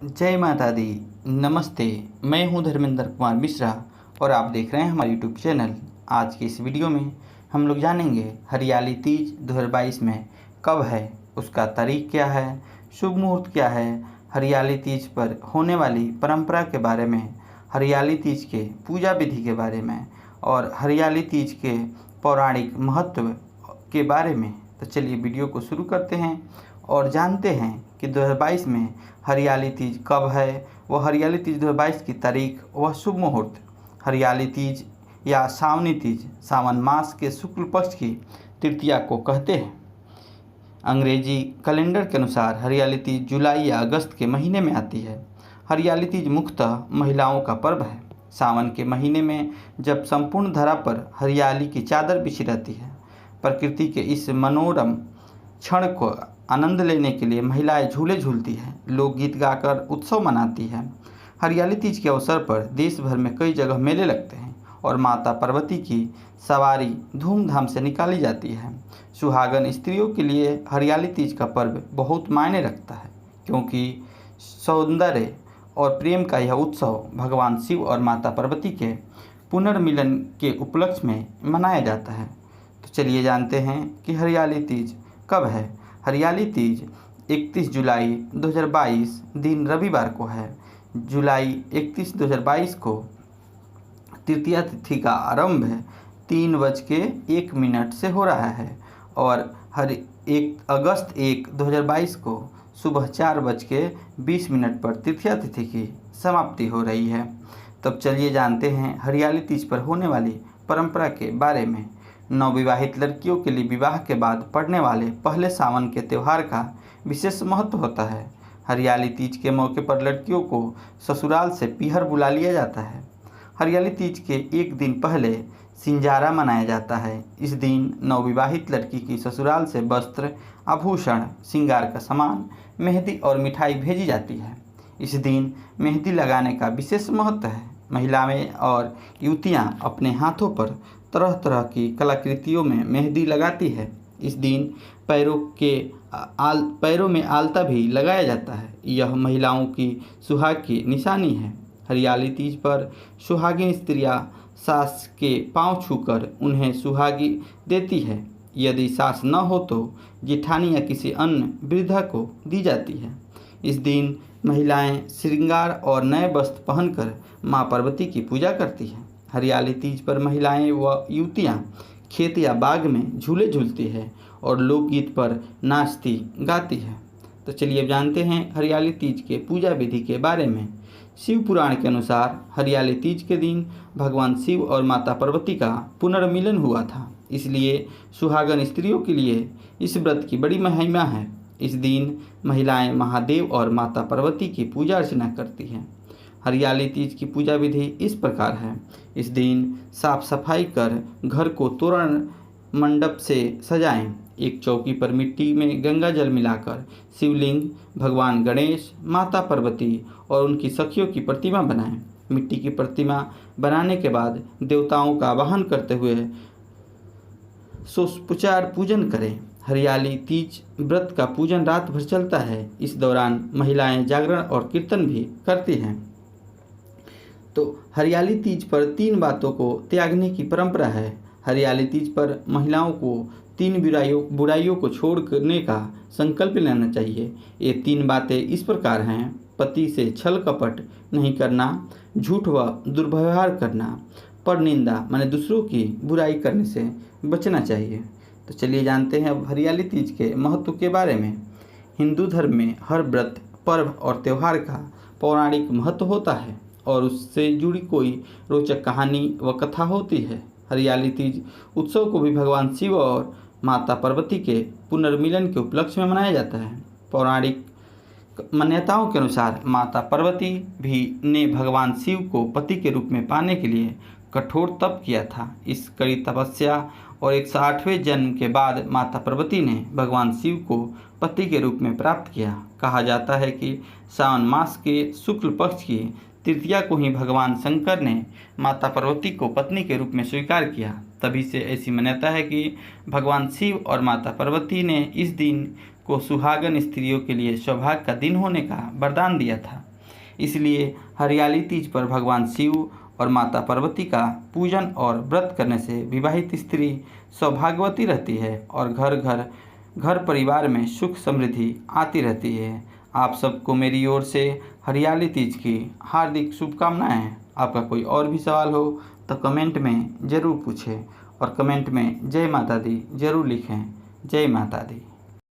जय माता दी। नमस्ते। मैं हूं धर्मेंद्र कुमार मिश्रा और आप देख रहे हैं हमारे यूट्यूब चैनल। आज की इस वीडियो में हम लोग जानेंगे हरियाली तीज 2022 में कब है, उसका तारीख क्या है, शुभ मुहूर्त क्या है, हरियाली तीज पर होने वाली परंपरा के बारे में, हरियाली तीज के पूजा विधि के बारे में और हरियाली तीज के पौराणिक महत्व के बारे में। तो चलिए वीडियो को शुरू करते हैं और जानते हैं कि 2022 में हरियाली तीज कब है, वह हरियाली तीज 2022 की तारीख, वह शुभ मुहूर्त। हरियाली तीज या सावनी तीज सावन मास के शुक्ल पक्ष की तृतीया को कहते हैं। अंग्रेजी कैलेंडर के अनुसार हरियाली तीज जुलाई या अगस्त के महीने में आती है। हरियाली तीज मुख्यतः महिलाओं का पर्व है। सावन के महीने में जब संपूर्ण धरा पर हरियाली की चादर बिछी रहती है, प्रकृति के इस मनोरम क्षण को आनंद लेने के लिए महिलाएं झूले झूलती हैं, लोकगीत गाकर उत्सव मनाती हैं। हरियाली तीज के अवसर पर देश भर में कई जगह मेले लगते हैं और माता पार्वती की सवारी धूमधाम से निकाली जाती है। सुहागन स्त्रियों के लिए हरियाली तीज का पर्व बहुत मायने रखता है, क्योंकि सौंदर्य और प्रेम का यह उत्सव भगवान शिव और माता पार्वती के पुनर्मिलन के उपलक्ष्य में मनाया जाता है। तो चलिए जानते हैं कि हरियाली तीज कब है। हरियाली तीज 31 जुलाई 2022 दिन रविवार को है। जुलाई 31 2022 को तृतीया तिथि का आरंभ 3:01 से हो रहा है और 1 अगस्त 2022 को सुबह 4:20 पर तृतीया तिथि की समाप्ति हो रही है। तब चलिए जानते हैं हरियाली तीज पर होने वाली परंपरा के बारे में। नवविवाहित लड़कियों के लिए विवाह के बाद पड़ने वाले पहले सावन के त्यौहार का विशेष महत्व होता है। हरियाली तीज के मौके पर लड़कियों को ससुराल से पीहर बुला लिया जाता है। हरियाली तीज के एक दिन पहले सिंजारा मनाया जाता है। इस दिन नवविवाहित लड़की की ससुराल से वस्त्र, आभूषण, श्रृंगार का सामान, मेहंदी और मिठाई भेजी जाती है। इस दिन मेहंदी लगाने का विशेष महत्व है। महिलाएं और युवतियां अपने हाथों पर तरह तरह की कलाकृतियों में मेहंदी लगाती है। इस दिन पैरों में आलता भी लगाया जाता है। यह महिलाओं की सुहाग की निशानी है। हरियाली तीज पर सुहागिन स्त्रियां सास के पांव छूकर उन्हें सुहागी देती है। यदि सास न हो तो जेठानी या किसी अन्य वृद्धा को दी जाती है। इस दिन महिलाएं श्रृंगार और नए वस्त्र पहनकर मां पार्वती की पूजा करती हैं। हरियाली तीज पर महिलाएं व युवतियां खेत या बाग में झूले झूलती है और लोकगीत पर नाचती गाती है। तो चलिए अब जानते हैं हरियाली तीज के पूजा विधि के बारे में। शिव पुराण के अनुसार हरियाली तीज के दिन भगवान शिव और माता पार्वती का पुनर्मिलन हुआ था, इसलिए सुहागन स्त्रियों के लिए इस व्रत की बड़ी महिमा है। इस दिन महिलाएं महादेव और माता पार्वती की पूजा अर्चना करती हैं। हरियाली तीज की पूजा विधि इस प्रकार है। इस दिन साफ सफाई कर घर को तोरण मंडप से सजाएं। एक चौकी पर मिट्टी में गंगा जल मिलाकर शिवलिंग, भगवान गणेश, माता पार्वती और उनकी सखियों की प्रतिमा बनाएं। मिट्टी की प्रतिमा बनाने के बाद देवताओं का आवाहन करते हुए षोडशोपचार पूजन करें। हरियाली तीज व्रत का पूजन रात भर चलता है। इस दौरान महिलाएं जागरण और कीर्तन भी करती हैं। तो हरियाली तीज पर 3 बातों को त्यागने की परंपरा है। हरियाली तीज पर महिलाओं को 3 बुराइयों को छोड़ने का संकल्प लेना चाहिए। ये 3 बातें इस प्रकार हैं: पति से छल कपट नहीं करना, झूठ व दुर्व्यवहार करना, परनिंदा माने दूसरों की बुराई करने से बचना चाहिए। तो चलिए जानते हैं अब हरियाली तीज के महत्व के बारे में। हिंदू धर्म में हर व्रत, पर्व और त्यौहार का पौराणिक महत्व होता है और उससे जुड़ी कोई रोचक कहानी व कथा होती है। हरियाली तीज उत्सव को भी भगवान शिव और माता पार्वती के पुनर्मिलन के उपलक्ष्य में मनाया जाता है। पौराणिक मान्यताओं के अनुसार माता पार्वती ने भगवान शिव को पति के रूप में पाने के लिए कठोर तप किया था। इस कड़ी तपस्या और 108वें जन्म के बाद माता पार्वती ने भगवान शिव को पति के रूप में प्राप्त किया। कहा जाता है कि सावन मास के शुक्ल पक्ष की तृतीया को ही भगवान शंकर ने माता पार्वती को पत्नी के रूप में स्वीकार किया। तभी से ऐसी मान्यता है कि भगवान शिव और माता पार्वती ने इस दिन को सुहागन स्त्रियों के लिए सौभाग्य का दिन होने का वरदान दिया था। इसलिए हरियाली तीज पर भगवान शिव और माता पार्वती का पूजन और व्रत करने से विवाहित स्त्री सौभाग्यवती रहती है और घर परिवार में सुख समृद्धि आती रहती है। आप सबको मेरी ओर से हरियाली तीज की हार्दिक शुभकामनाएं। आपका कोई और भी सवाल हो तो कमेंट में ज़रूर पूछें और कमेंट में जय माता दी ज़रूर लिखें। जय माता दी।